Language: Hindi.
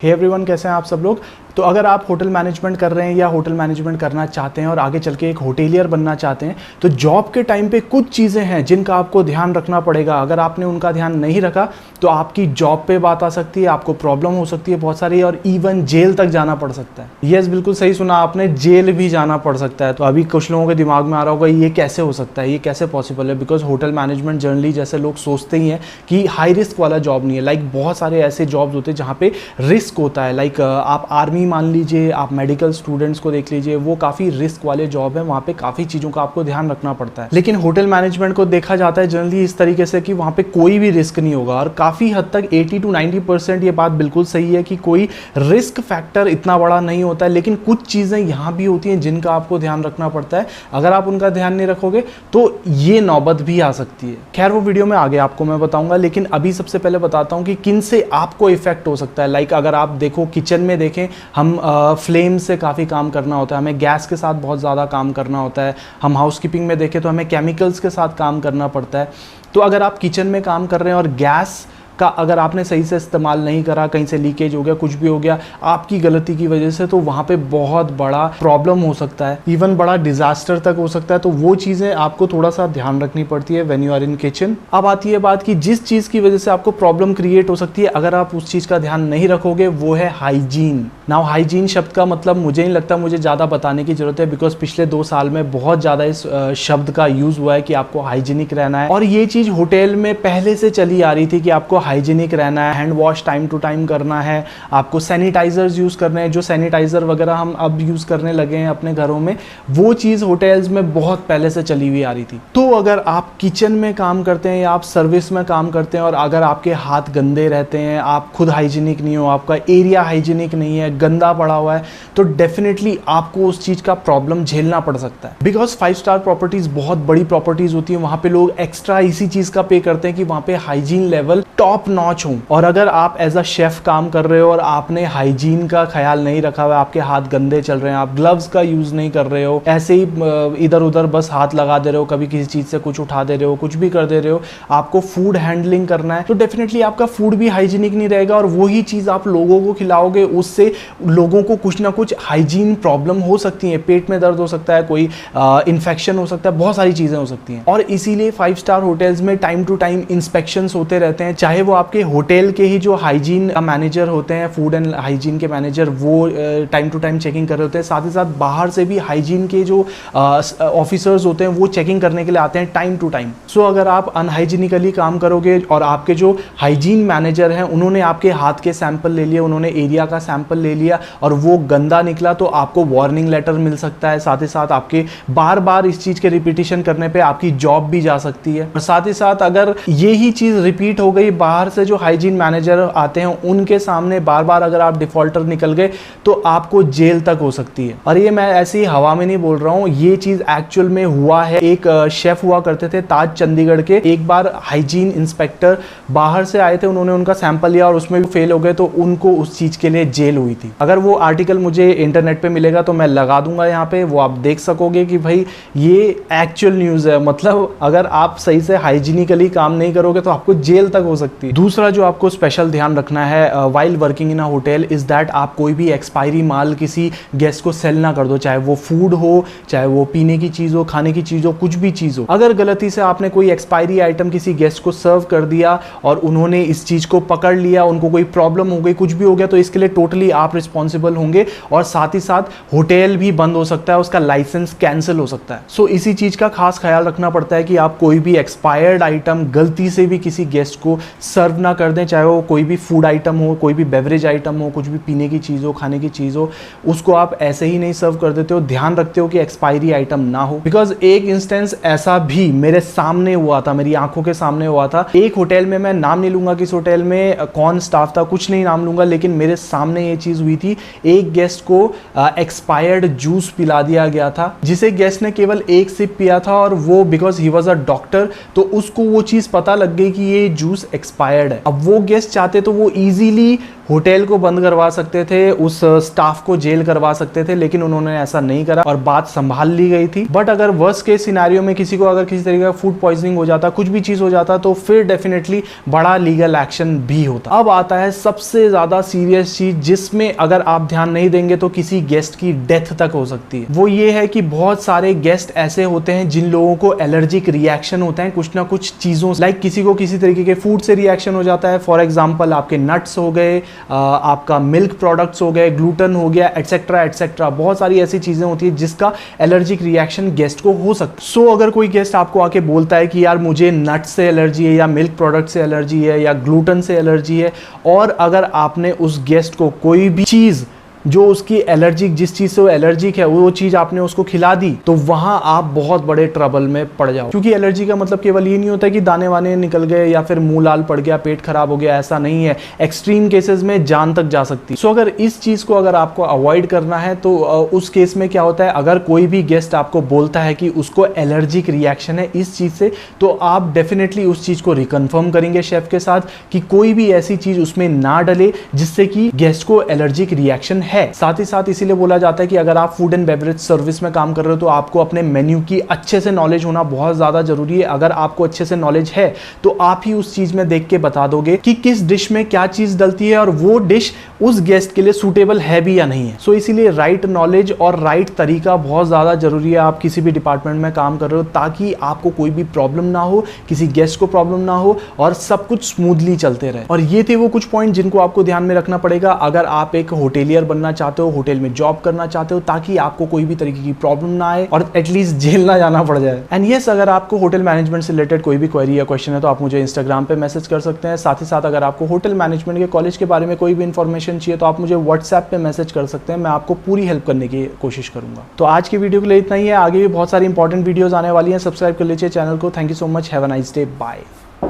हे एवरीवन, कैसे हैं आप सब लोग। तो अगर आप होटल मैनेजमेंट कर रहे हैं या होटल मैनेजमेंट करना चाहते हैं और आगे चल के एक होटेलियर बनना चाहते हैं, तो जॉब के टाइम पे कुछ चीज़ें हैं जिनका आपको ध्यान रखना पड़ेगा। अगर आपने उनका ध्यान नहीं रखा तो आपकी जॉब पे बात आ सकती है, आपको प्रॉब्लम हो सकती है बहुत सारी, और इवन जेल तक जाना पड़ सकता है। यस, बिल्कुल सही सुना आपने, जेल भी जाना पड़ सकता है। तो अभी कुछ लोगों के दिमाग में आ रहा होगा ये कैसे हो सकता है, ये कैसे पॉसिबल है। बिकॉज होटल मैनेजमेंट जनरली जैसे लोग सोचते ही हैं कि हाई रिस्क वाला जॉब नहीं है। लाइक बहुत सारे ऐसे जॉब्स होते हैं जहाँ पे रिस्क होता है। लाइक आप आर्मी मान लीजिए, आप मेडिकल स्टूडेंट्स को देख लीजिए, वो काफ़ी रिस्क वाले जॉब है, वहाँ पे काफ़ी चीज़ों का आपको ध्यान रखना पड़ता है। लेकिन होटल मैनेजमेंट को देखा जाता है जनरली इस तरीके से कि वहाँ पे कोई भी रिस्क नहीं होगा, और काफ़ी हद तक 80 to 90% ये बात बिल्कुल सही है कि कोई रिस्क फैक्टर इतना बड़ा नहीं होता है। लेकिन कुछ चीज़ें यहाँ भी होती हैं जिनका आपको ध्यान रखना पड़ता है। अगर आप उनका ध्यान नहीं रखोगे तो ये नौबत भी आ सकती है। खैर, वो वीडियो में आगे आपको मैं बताऊंगा, लेकिन अभी सबसे पहले बताता हूँ कि किन से आपको इफेक्ट हो सकता है। लाइक अगर आप देखो, किचन में देखें, हम फ्लेम से काफ़ी काम करना होता है, हमें गैस के साथ बहुत ज़्यादा काम करना होता है। हम हाउसकीपिंग में देखें तो हमें केमिकल्स के साथ काम करना पड़ता है। तो अगर आप किचन में काम कर रहे हैं और गैस का अगर आपने सही से इस्तेमाल नहीं करा, कहीं से लीकेज हो गया, कुछ भी हो गया आपकी गलती की वजह से, तो वहाँ पे बहुत बड़ा प्रॉब्लम हो सकता है, इवन बड़ा डिजास्टर तक हो सकता है। तो वो चीज़ें आपको थोड़ा सा ध्यान रखनी पड़ती है when you are in kitchen. अब आती है बात कि जिस चीज़ की वजह से आपको प्रॉब्लम क्रिएट हो सकती है, अगर आप उस चीज़ का ध्यान नहीं रखोगे, वो है हाइजीन। नाउ हाइजीन शब्द का मतलब मुझे नहीं लगता मुझे ज़्यादा बताने की जरूरत है, बिकॉज पिछले 2 साल में बहुत ज़्यादा इस शब्द का यूज़ हुआ है कि आपको हाइजीनिक रहना है। और ये चीज़ होटल में पहले से चली आ रही थी कि आपको हाइजीनिक रहना है, hand wash time to time करना है, आपको सैनिटाइजर्स यूज़ करने हैं। जो सैनिटाइज़र वगैरह हम अब यूज़ करने लगे हैं अपने घरों में, वो चीज़ होटल्स में बहुत पहले से चली हुई आ रही थी। तो अगर आप किचन में काम करते हैं या आप सर्विस में काम करते हैं और अगर आपके हाथ गंदे रहते हैं, आप खुद हाइजीनिक नहीं हो, आपका एरिया हाइजीनिक नहीं है, गंदा पड़ा हुआ है, तो डेफिनेटली आपको उस चीज़ का प्रॉब्लम झेलना पड़ सकता है। बिकॉज 5 स्टार प्रॉपर्टीज़ बहुत बड़ी प्रॉपर्टीज़ होती है, वहाँ पे लोग एक्स्ट्रा इसी चीज़ का पे करते हैं कि वहाँ पे हाइजीन लेवल टॉप नॉच हो। और अगर आप एज अ शेफ काम कर रहे हो और आपने हाइजीन का ख्याल नहीं रखा हुआ, आपके हाथ गंदे चल रहे हैं, आप ग्लव्स का यूज़ नहीं कर रहे हो, ऐसे ही इधर उधर बस हाथ लगा दे रहे हो, कभी किसी चीज़ से कुछ उठा दे रहे हो, कुछ भी कर दे रहे हो, आपको फूड हैंडलिंग करना है, तो डेफिनेटली आपका फूड भी हाइजीनिक नहीं रहेगा। और वही चीज़ आप लोगों को खिलाओगे, उससे लोगों को कुछ ना कुछ हाइजीन प्रॉब्लम हो सकती है, पेट में दर्द हो सकता है, कोई इन्फेक्शन हो सकता है, बहुत सारी चीज़ें हो सकती हैं। और इसीलिए 5 स्टार होटल्स में टाइम टू टाइम इंस्पेक्शंस होते रहते हैं, चाहे वो आपके होटल के ही जो हाइजीन मैनेजर होते हैं, फूड एंड हाइजीन के मैनेजर, वो टाइम टू टाइम चेकिंग कर रहे होते हैं। साथ ही साथ बाहर से भी हाइजीन के जो ऑफिसर्स होते हैं वो चेकिंग करने के लिए आते हैं टाइम टू टाइम। सो अगर आप अनहाइजीनिकली काम करोगे और आपके जो हाइजीन मैनेजर हैं उन्होंने आपके हाथ के सैंपल ले लिए, उन्होंने एरिया का सैंपल ले लिया और वो गंदा निकला, तो आपको वार्निंग लेटर मिल सकता है। साथ ही साथ आपके बार बार इस चीज़ के रिपीटिशन करने पे आपकी जॉब भी जा सकती है। और साथ ही साथ अगर यही चीज़ रिपीट हो गई, बाहर से जो हाइजीन मैनेजर आते हैं उनके सामने बार बार अगर आप डिफॉल्टर निकल गए, तो आपको जेल तक हो सकती है। और ये मैं ऐसी हवा में नहीं बोल रहा हूँ, ये चीज़ एक्चुअल में हुआ है। एक शेफ हुआ करते थे ताज चंडीगढ़ के, एक बार हाइजीन इंस्पेक्टर बाहर से आए थे, उन्होंने उनका सैंपल लिया और उसमें भी फेल हो गए, तो उनको उस चीज़ के लिए जेल हुई थी। अगर वो आर्टिकल मुझे इंटरनेट पे मिलेगा तो मैं लगा दूंगा यहाँ पे, वो आप देख सकोगे कि भाई ये एक्चुअल न्यूज़ है। मतलब अगर आप सही से हाइजीनिकली काम नहीं करोगे तो आपको जेल तक हो सकती है। दूसरा जो आपको स्पेशल ध्यान रखना है while working in a hotel is that आप कोई भी एक्सपायरी माल किसी गेस्ट को सेल ना कर दो, चाहे वो फूड हो, चाहे वो पीने की चीज़ हो, खाने की चीज़ हो, कुछ भी चीज़ हो। अगर गलती से आपने कोई एक्सपायरी आइटम किसी गेस्ट को सर्व कर दिया और उन्होंने इस चीज़ को पकड़ लिया, उनको कोई प्रॉब्लम हो गई, कुछ भी हो गया, तो इसके लिए टोटली आप रिस्पॉन्सिबल होंगे और साथ ही साथ होटल भी बंद हो सकता है, उसका लाइसेंस कैंसिल हो सकता है। सो इसी चीज़ का खास ख्याल रखना पड़ता है कि आप कोई भी एक्सपायर्ड आइटम गलती से भी किसी गेस्ट को सर्व ना कर दें, चाहे वो कोई भी फूड आइटम हो, कोई भी बेवरेज आइटम हो, कुछ भी पीने की चीज़ हो, खाने की चीज़ हो, उसको आप ऐसे ही नहीं सर्व कर देते हो, ध्यान रखते हो कि एक्सपायरी आइटम ना हो। बिकॉज एक इंस्टेंस ऐसा भी मेरे सामने हुआ था, मेरी आंखों के सामने हुआ था। एक होटल में, मैं नाम नहीं लूंगा किस होटल में कौन स्टाफ था, कुछ नहीं नाम लूंगा, लेकिन मेरे सामने ये चीज़ हुई थी। एक गेस्ट को एक्सपायर्ड जूस पिला दिया गया था, जिसे गेस्ट ने केवल एक सिप पिया था, और वो because he was a doctor, तो उसको वो चीज़ पता लग गई कि ये जूस एक्सपायर्ड है। अब वो गेस्ट चाहते तो वो ईजिली होटल को बंद करवा सकते थे, उस स्टाफ को जेल करवा सकते थे, लेकिन उन्होंने ऐसा नहीं करा और बात संभाल ली गई थी। बट अगर वर्स्ट केस सिनेरियो में किसी को अगर किसी तरीके का फूड पॉइजनिंग हो जाता, कुछ भी चीज हो जाता, तो फिर डेफिनेटली बड़ा लीगल एक्शन भी होता। अब आता है सबसे ज्यादा सीरियस चीज, जिसमें अगर आप ध्यान नहीं देंगे तो किसी गेस्ट की डेथ तक हो सकती है। वो ये है कि बहुत सारे गेस्ट ऐसे होते हैं जिन लोगों को एलर्जिक रिएक्शन होते हैं कुछ ना कुछ चीजों, लाइक किसी को किसी तरीके के फूड से रिएक्शन हो जाता है। फॉर एग्जांपल आपके नट्स हो गए, आपका मिल्क प्रोडक्ट्स हो गए, ग्लूटेन हो गया, एटसेट्रा एटसेट्रा। बहुत सारी ऐसी चीजें होती है जिसका एलर्जिक रिएक्शन गेस्ट को हो सकता है। सो अगर कोई गेस्ट आपको आके बोलता है कि यार मुझे नट से एलर्जी है या मिल्क प्रोडक्ट से एलर्जी है या ग्लूटेन से एलर्जी है, और अगर आपने उस गेस्ट को कोई भी चीज जो उसकी एलर्जिक, जिस चीज से वो एलर्जिक है, वो चीज आपने उसको खिला दी, तो वहां आप बहुत बड़े ट्रबल में पड़ जाओ। क्योंकि एलर्जी का मतलब केवल ये नहीं होता कि दाने वाने निकल गए या फिर मुंह लाल पड़ गया, पेट खराब हो गया, ऐसा नहीं है। एक्सट्रीम केसेस में जान तक जा सकती है। सो अगर इस चीज को अगर आपको अवॉइड करना है तो उस केस में क्या होता है, अगर कोई भी गेस्ट आपको बोलता है कि उसको एलर्जिक रिएक्शन है इस चीज से, तो आप डेफिनेटली उस चीज को रिकन्फर्म करेंगे शेफ के साथ कि कोई भी ऐसी चीज उसमें ना डले जिससे कि गेस्ट को एलर्जिक रिएक्शन है। साथ ही साथ इसीलिए बोला जाता है कि अगर आप फूड एंड बेवरेज सर्विस में काम कर रहे हो तो आपको अपने मेन्यू की अच्छे से नॉलेज होना बहुत ज्यादा जरूरी है। अगर आपको अच्छे से नॉलेज है तो आप ही उस चीज में देख के बता दोगे कि किस डिश में क्या चीज डलती है और वो डिश उस गेस्ट के लिए सूटेबल है भी या नहीं है। सो इसीलिए राइट नॉलेज और राइट तरीका बहुत ज्यादा जरूरी है। आप किसी भी डिपार्टमेंट में काम कर रहे हो ताकि आपको कोई भी प्रॉब्लम ना हो, किसी गेस्ट को प्रॉब्लम ना हो और सब कुछ स्मूथली चलते रहे। और ये थे वो कुछ पॉइंट जिनको आपको ध्यान में रखना पड़ेगा अगर आप एक होटेलियर बनना चाहते हो, होटल में जॉब करना चाहते हो, ताकि आपको कोई भी तरीके की प्रॉब्लम ना आए और एटलीस्ट जेल ना जाना पड़ जाए। एंड यस, अगर आपको होटल मैनेजमेंट से रिलेटेड कोई भी क्वेरी या क्वेश्चन है तो आप मुझे इंस्टाग्राम पे मैसेज कर सकते हैं। साथ ही साथ अगर आपको होटल मैनेजमेंट के कॉलेज के बारे में कोई भी इंफॉर्मेशन चाहिए तो आप मुझे व्हाट्सएप पे मैसेज कर सकते हैं। मैं आपको पूरी हेल्प करने की कोशिश करूंगा। तो आज की वीडियो के लिए इतना ही है। आगे भी बहुत सारी इंपॉर्टेंट वीडियोस आने वाली हैं। सब्सक्राइब कर लीजिए चैनल को। Thank you so much. Have a nice day. Bye.